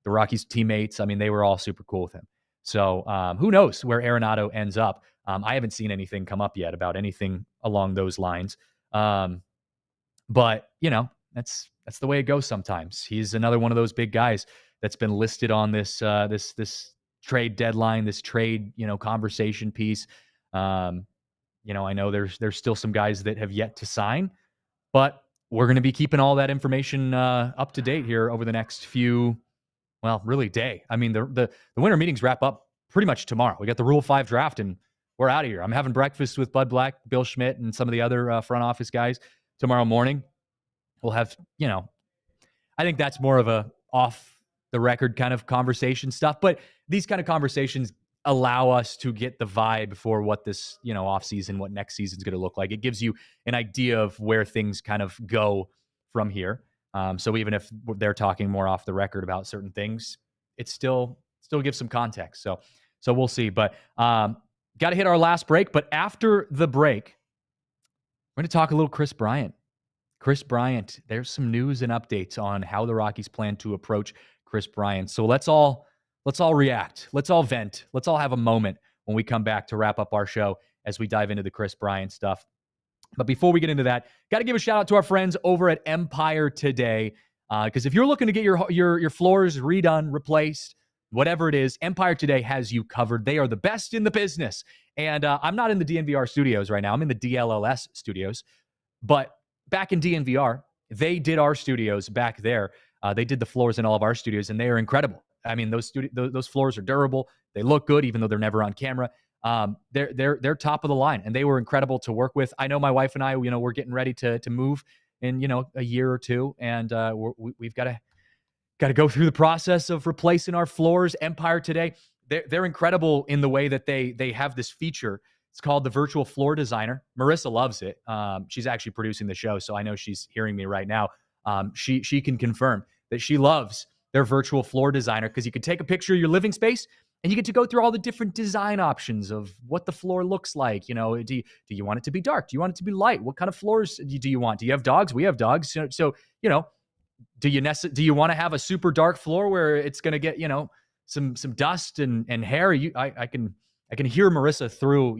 [SPEAKER 1] Rockies teammates, they were all super cool with him. So who knows where Arenado ends up? I haven't seen anything come up yet about anything along those lines. But that's the way it goes sometimes. He's another one of those big guys that's been listed on this this trade deadline, this trade conversation piece. I know there's still some guys that have yet to sign, but we're going to be keeping all that information up to date here over the next few, really day. I mean, the winter meetings wrap up pretty much tomorrow. We got the Rule 5 draft and we're out of here. I'm having breakfast with Bud Black, Bill Schmidt, and some of the other front office guys tomorrow morning. We'll have, I think that's more of a off the record kind of conversation stuff, but these kind of conversations allow us to get the vibe for what this, off season, what next season's going to look like. It gives you an idea of where things kind of go from here. So even if they're talking more off the record about certain things, it still gives some context. So we'll see. But got to hit our last break. But after the break, we're going to talk a little Chris Bryant. Chris Bryant, there's some news and updates on how the Rockies plan to approach Chris Bryant. So let's all react. Let's all vent. Let's all have a moment when we come back to wrap up our show as we dive into the Chris Bryant stuff. But before we get into that, got to give a shout out to our friends over at Empire Today. Because if you're looking to get your floors redone, replaced, whatever it is, Empire Today has you covered. They are the best in the business. And I'm not in the DNVR studios right now. I'm in the DLLS studios. But back in DNVR, they did our studios back there. They did the floors in all of our studios, and they are incredible. I mean, those floors are durable. They look good, even though they're never on camera. They're top of the line, and they were incredible to work with. I know my wife and I, we're getting ready to move in, a year or two, and we've got to go through the process of replacing our floors. Empire Today, they're incredible in the way that they have this feature. It's called the Virtual Floor Designer. Marissa loves it. She's actually producing the show, so I know she's hearing me right now. She can confirm that she loves their Virtual Floor Designer because you can take a picture of your living space and you get to go through all the different design options of what the floor looks like. Do you want it to be dark? Do you want it to be light? What kind of floors do you want? Do you have dogs? We have dogs. So do you want to have a super dark floor where it's going to get, some dust and hair? I can hear Marissa through,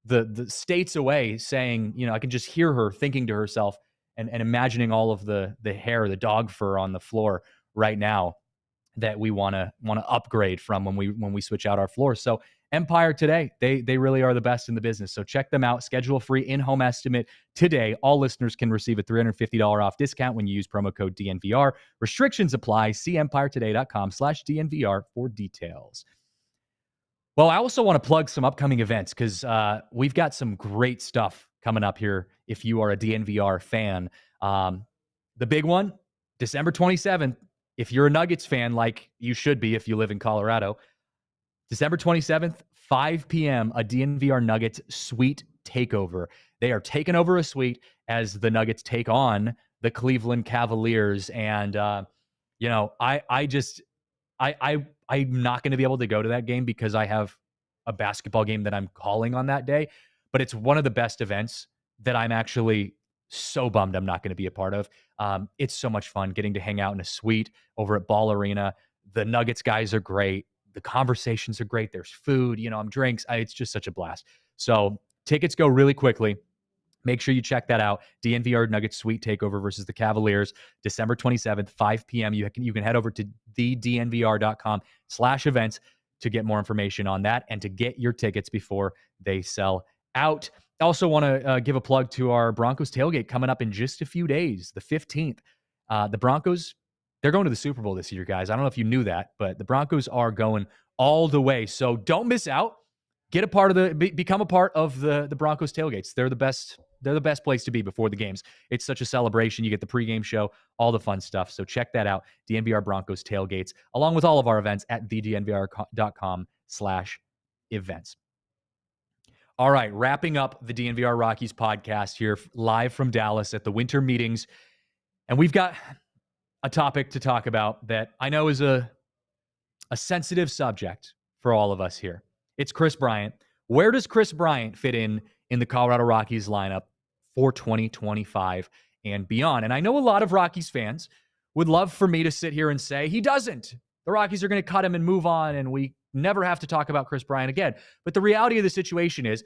[SPEAKER 1] the states away saying, I can just hear her thinking to herself and imagining all of the hair, the dog fur on the floor right now that we want to upgrade from when we switch out our floors. So Empire Today, they really are the best in the business. So check them out. Schedule a free in-home estimate today. All listeners can receive a $350 off discount when you use promo code DNVR. Restrictions apply. See empiretoday.com/DNVR for details. Well, I also want to plug some upcoming events because we've got some great stuff coming up here if you are a DNVR fan. The big one, December 27th, if you're a Nuggets fan, like you should be if you live in Colorado, December 27th, 5 p.m., a DNVR Nuggets suite takeover. They are taking over a suite as the Nuggets take on the Cleveland Cavaliers. And, I'm not going to be able to go to that game because I have a basketball game that I'm calling on that day. But it's one of the best events that I'm actually so bummed I'm not going to be a part of. It's so much fun getting to hang out in a suite over at Ball Arena. The Nuggets guys are great. The conversations are great. There's food, drinks. It's just such a blast. So tickets go really quickly. Make sure you check that out. DNVR Nuggets Suite Takeover versus the Cavaliers, December 27th, 5 p.m. You can head over to thednvr.com/events to get more information on that and to get your tickets before they sell out. I also want to give a plug to our Broncos tailgate coming up in just a few days, the 15th. The Broncos, they're going to the Super Bowl this year, guys. I don't know if you knew that, but the Broncos are going all the way. So don't miss out. Get a part of become a part of the Broncos tailgates. They're the best. They're the best place to be before the games. It's such a celebration. You get the pregame show, all the fun stuff. So check that out. DNVR Broncos tailgates, along with all of our events at thednvr.com/events. All right, wrapping up the DNVR Rockies podcast here live from Dallas at the Winter Meetings. And we've got a topic to talk about that I know is a sensitive subject for all of us here. It's Chris Bryant. Where does Chris Bryant fit in the Colorado Rockies lineup for 2025 and beyond? And I know a lot of Rockies fans would love for me to sit here and say he doesn't. The Rockies are going to cut him and move on, and we never have to talk about Chris Bryant again. But the reality of the situation is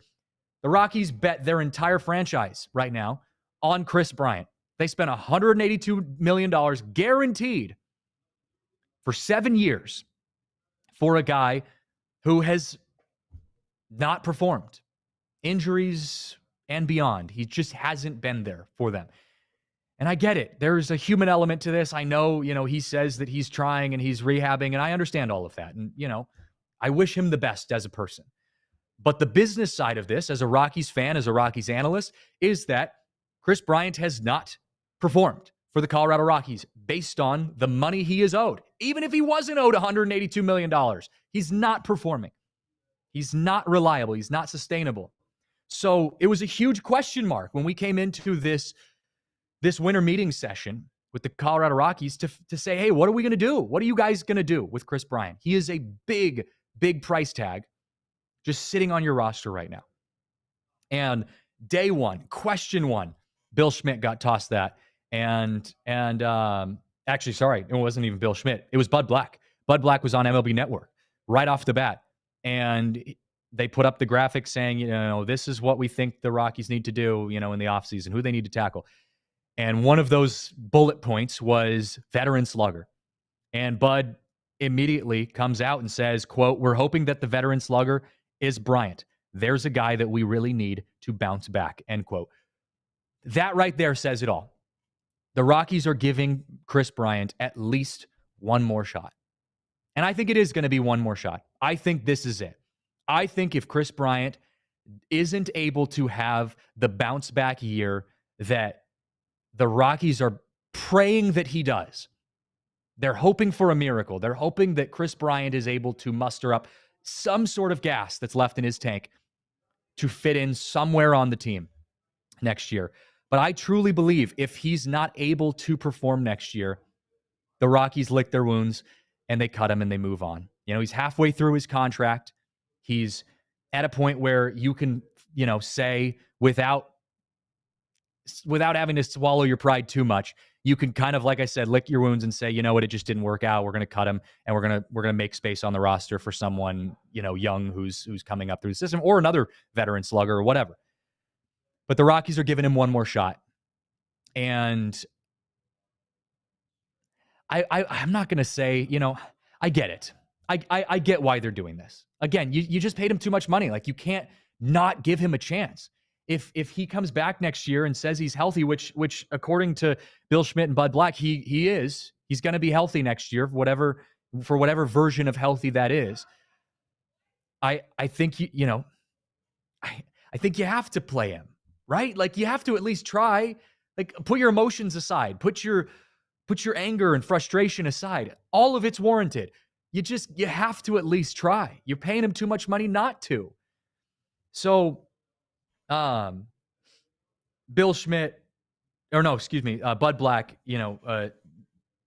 [SPEAKER 1] the Rockies bet their entire franchise right now on Chris Bryant. They spent $182 million guaranteed for 7 years for a guy who has not performed. Injuries and beyond. He just hasn't been there for them. And I get it. There's a human element to this. I know, he says that he's trying and he's rehabbing, and I understand all of that. And, I wish him the best as a person. But the business side of this, as a Rockies fan, as a Rockies analyst, is that Chris Bryant has not performed for the Colorado Rockies based on the money he is owed. Even if he wasn't owed $182 million, he's not performing. He's not reliable. He's not sustainable. So it was a huge question mark when we came into this winter meeting session with the Colorado Rockies to say, hey, what are we going to do? What are you guys going to do with Chris Bryant? He is a big, big price tag just sitting on your roster right now. And day one, question one, Bill Schmidt got tossed that. And actually, sorry, it wasn't even Bill Schmidt. It was Bud Black. Bud Black was on MLB Network right off the bat. And they put up the graphic saying, this is what we think the Rockies need to do, in the offseason, who they need to tackle. And one of those bullet points was veteran slugger. And Bud immediately comes out and says, quote, "We're hoping that the veteran slugger is Bryant. There's a guy that we really need to bounce back," end quote. That right there says it all. The Rockies are giving Chris Bryant at least one more shot. And I think it is going to be one more shot. I think this is it. I think if Chris Bryant isn't able to have the bounce back year that the Rockies are praying that he does, they're hoping for a miracle. They're hoping that Chris Bryant is able to muster up some sort of gas that's left in his tank to fit in somewhere on the team next year. But I truly believe if he's not able to perform next year, the Rockies lick their wounds and they cut him and they move on. He's halfway through his contract. He's at a point where you can, say without having to swallow your pride too much, you can kind of, like I said, lick your wounds and say, you know what, it just didn't work out. We're going to cut him and we're going to make space on the roster for someone, young who's coming up through the system, or another veteran slugger or whatever. But the Rockies are giving him one more shot. And I'm not going to say, I get it. I get why they're doing this. Again, you just paid him too much money. Like, you can't not give him a chance. If he comes back next year and says he's healthy, which according to Bill Schmidt and Bud Black, he is. He's going to be healthy next year, for whatever version of healthy that is. I think I think you have to play him, right? Like, you have to at least try. Like, put your emotions aside. Put your anger and frustration aside. All of it's warranted. You have to at least try. You're paying him too much money not to. So, Bill Schmidt, Bud Black,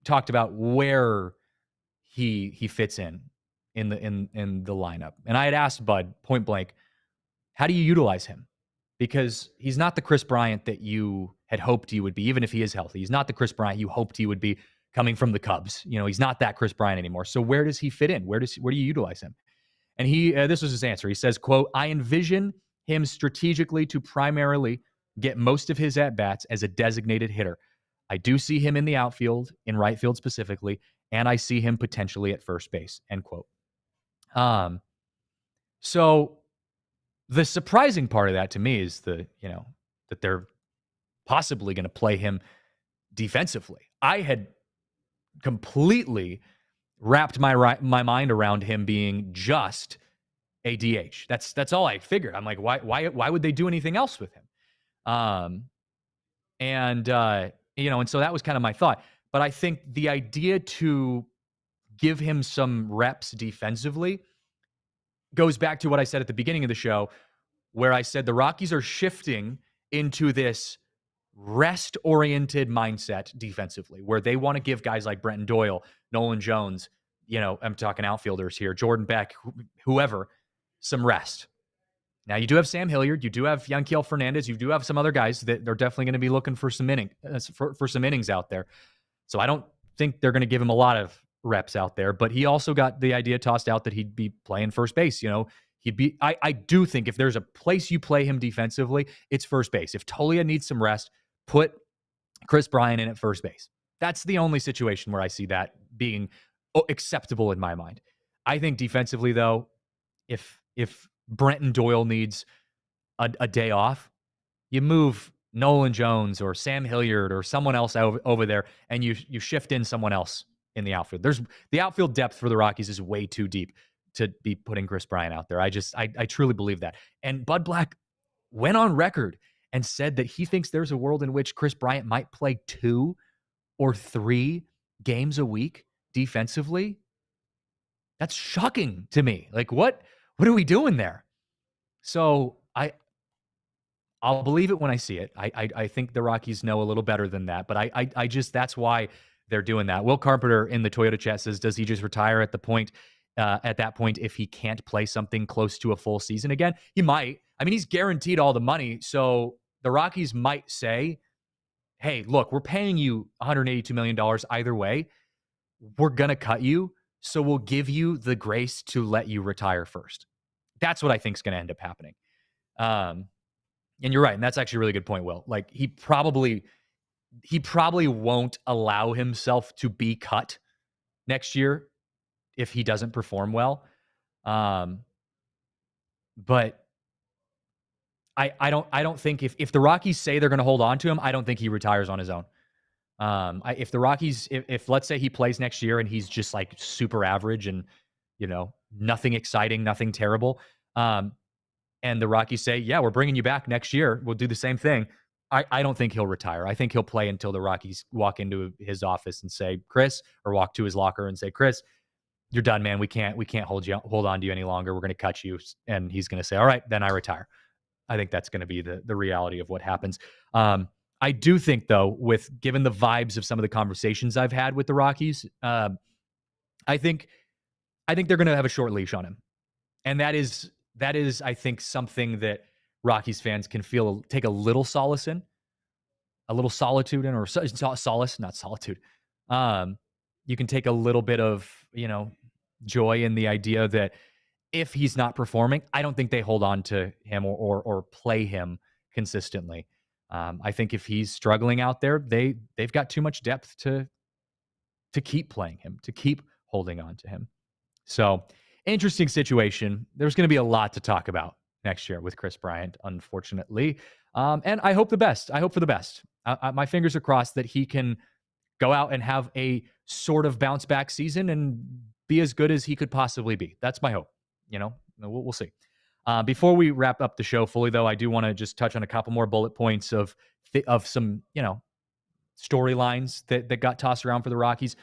[SPEAKER 1] talked about where he fits in the lineup. And I had asked Bud point blank, how do you utilize him? Because he's not the Chris Bryant that you had hoped he would be, even if he is healthy. He's not the Chris Bryant you hoped he would be coming from the Cubs. He's not that Chris Bryant anymore. So where does he fit in? Where do you utilize him? And this was his answer. He says, quote, "I envision him strategically to primarily get most of his at-bats as a designated hitter. I do see him in the outfield, in right field specifically, and I see him potentially at first base," end quote. So the surprising part of that to me is that they're possibly going to play him defensively. I had completely wrapped my mind around him being just a DH. That's all I figured. I'm like, why would they do anything else with him? And so that was kind of my thought. But I think the idea to give him some reps defensively goes back to what I said at the beginning of the show, where I said the Rockies are shifting into this rest-oriented mindset defensively, where they want to give guys like Brenton Doyle, Nolan Jones, I'm talking outfielders here, Jordan Beck, whoever, some rest. Now, you do have Sam Hilliard, you do have Yanquiel Fernandez, you do have some other guys that they're definitely going to be looking for some innings out there. So I don't think they're going to give him a lot of reps out there, but he also got the idea tossed out that he'd be playing first base. I do think if there's a place you play him defensively, it's first base. If Tolia needs some rest, put Chris Bryant in at first base. That's the only situation where I see that being acceptable in my mind. I think defensively, though, if Brenton Doyle needs a day off, you move Nolan Jones or Sam Hilliard or someone else over there, and you shift in someone else in the outfield. The outfield depth for the Rockies is way too deep to be putting Chris Bryant out there. I truly believe that. And Bud Black went on record and said that he thinks there's a world in which Chris Bryant might play 2 or 3 games a week defensively. That's shocking to me. Like, what are we doing there? So I'll believe it when I see it. I think the Rockies know a little better than that, but I just, that's why they're doing that. Will Carpenter in the Toyota chat says, does he just retire at the point at that point if he can't play something close to a full season again. He might. I mean, he's guaranteed all the money. So the Rockies might say, hey, look, we're paying you $182 million either way. We're going to cut you. So we'll give you the grace to let you retire first. That's what I think is going to end up happening. And you're right. And that's actually a really good point, Will. Like he probably won't allow himself to be cut next year if he doesn't perform well. But I don't think if the Rockies say they're going to hold on to him, I don't think he retires on his own. If the Rockies, if let's say he plays next year and he's just like super average and, nothing exciting, nothing terrible. And the Rockies say, yeah, we're bringing you back next year. We'll do the same thing. I don't think he'll retire. I think he'll play until the Rockies walk into his office and say, Chris, or walk to his locker and say, Chris, you're done, man. We can't hold on to you any longer. We're going to cut you. And he's going to say, all right, then I retire. I think that's going to be the reality of what happens. I do think, though, given the vibes of some of the conversations I've had with the Rockies, I think they're going to have a short leash on him, and that is, I think, something that Rockies fans can take a little solace in, a little solitude in, or solace, not solitude. You can take a little bit of joy in the idea that if he's not performing, I don't think they hold on to him or play him consistently. I think if he's struggling out there, they've got too much depth to keep playing him, to keep holding on to him. So, interesting situation. There's going to be a lot to talk about next year with Chris Bryant, unfortunately. And I hope the best. I hope for the best. My fingers are crossed that he can go out and have a sort of bounce back season and be as good as he could possibly be. That's my hope. We'll see. Before we wrap up the show fully, though, I do want to just touch on a couple more bullet points of some, storylines that got tossed around for the Rockies.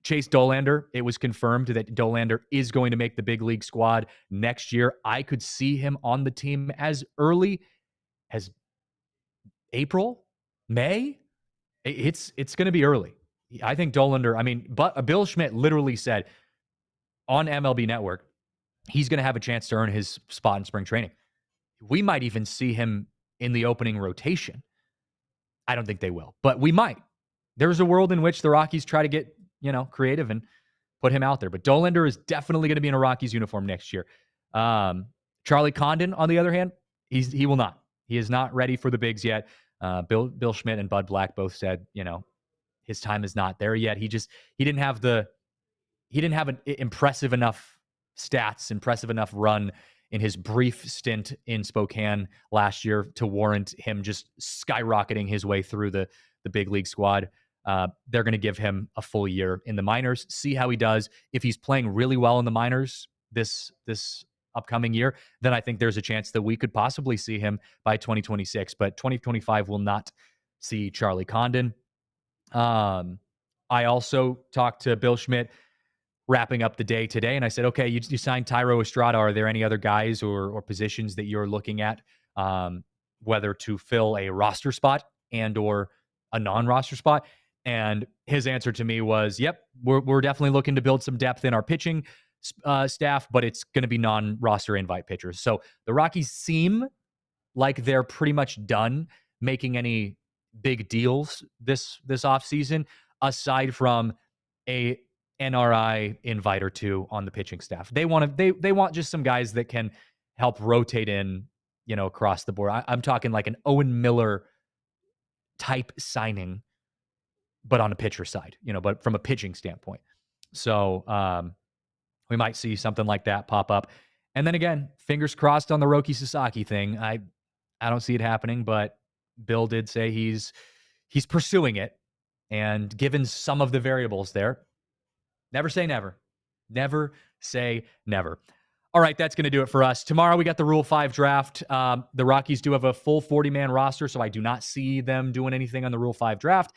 [SPEAKER 1] Chase Dollander, it was confirmed that Dollander is going to make the big league squad next year. I could see him on the team as early as April, May. It's going to be early. I think Dollander, but Bill Schmidt literally said on MLB Network, he's going to have a chance to earn his spot in spring training. We might even see him in the opening rotation. I don't think they will, but we might. There's a world in which the Rockies try to get, creative and put him out there. But Dollander is definitely going to be in a Rockies uniform next year. Charlie Condon, on the other hand, he will not. He is not ready for the bigs yet. Bill Schmidt and Bud Black both said, his time is not there yet. He didn't have an impressive enough stats, impressive enough run in his brief stint in Spokane last year to warrant him just skyrocketing his way through the big league squad. They're going to give him a full year in the minors, see how he does. If he's playing really well in the minors this upcoming year, then I think there's a chance that we could possibly see him by 2026, but 2025 will not see Charlie Condon. I also talked to Bill Schmidt wrapping up the day today, and I said, okay, you signed Thairo Estrada. Are there any other guys or positions that you're looking at, whether to fill a roster spot and or a non-roster spot? And his answer to me was, yep, we're definitely looking to build some depth in our pitching staff, but it's going to be non-roster invite pitchers. So the Rockies seem like they're pretty much done making any big deals this offseason, aside from a NRI invite or two on the pitching staff. They want just some guys that can help rotate in, across the board. I'm talking like an Owen Miller type signing, but on a pitcher side, but from a pitching standpoint. So we might see something like that pop up. And then again, fingers crossed on the Roki Sasaki thing. I don't see it happening, but Bill did say he's pursuing it. And given some of the variables there, never say never. Never say never. All right, that's going to do it for us. Tomorrow we got the Rule 5 draft. The Rockies do have a full 40-man roster, so I do not see them doing anything on the Rule 5 draft.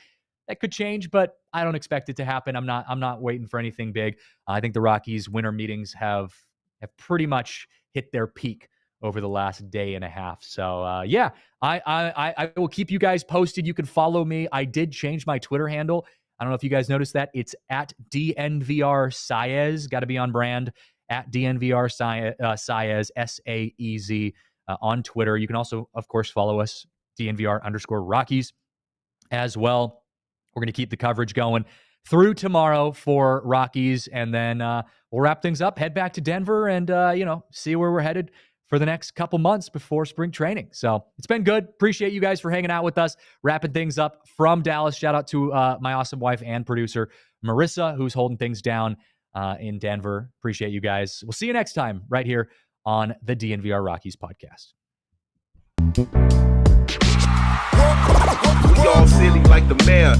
[SPEAKER 1] That could change, but I don't expect it to happen. I'm not waiting for anything big. I think the Rockies winter meetings have pretty much hit their peak over the last day and a half. So I will keep you guys posted. You can follow me. I did change my Twitter handle. I don't know if you guys noticed that. It's at DNVR Saez. Got to be on brand. At DNVR Saez, Saez, on Twitter. You can also, of course, follow us, DNVR_Rockies as well. We're going to keep the coverage going through tomorrow for Rockies, and then we'll wrap things up, head back to Denver, and see where we're headed for the next couple months before spring training. So it's been good. Appreciate you guys for hanging out with us, wrapping things up from Dallas. Shout out to my awesome wife and producer, Marissa, who's holding things down in Denver. Appreciate you guys. We'll see you next time right here on the DNVR Rockies podcast.
[SPEAKER 2] We all silly like the mayor.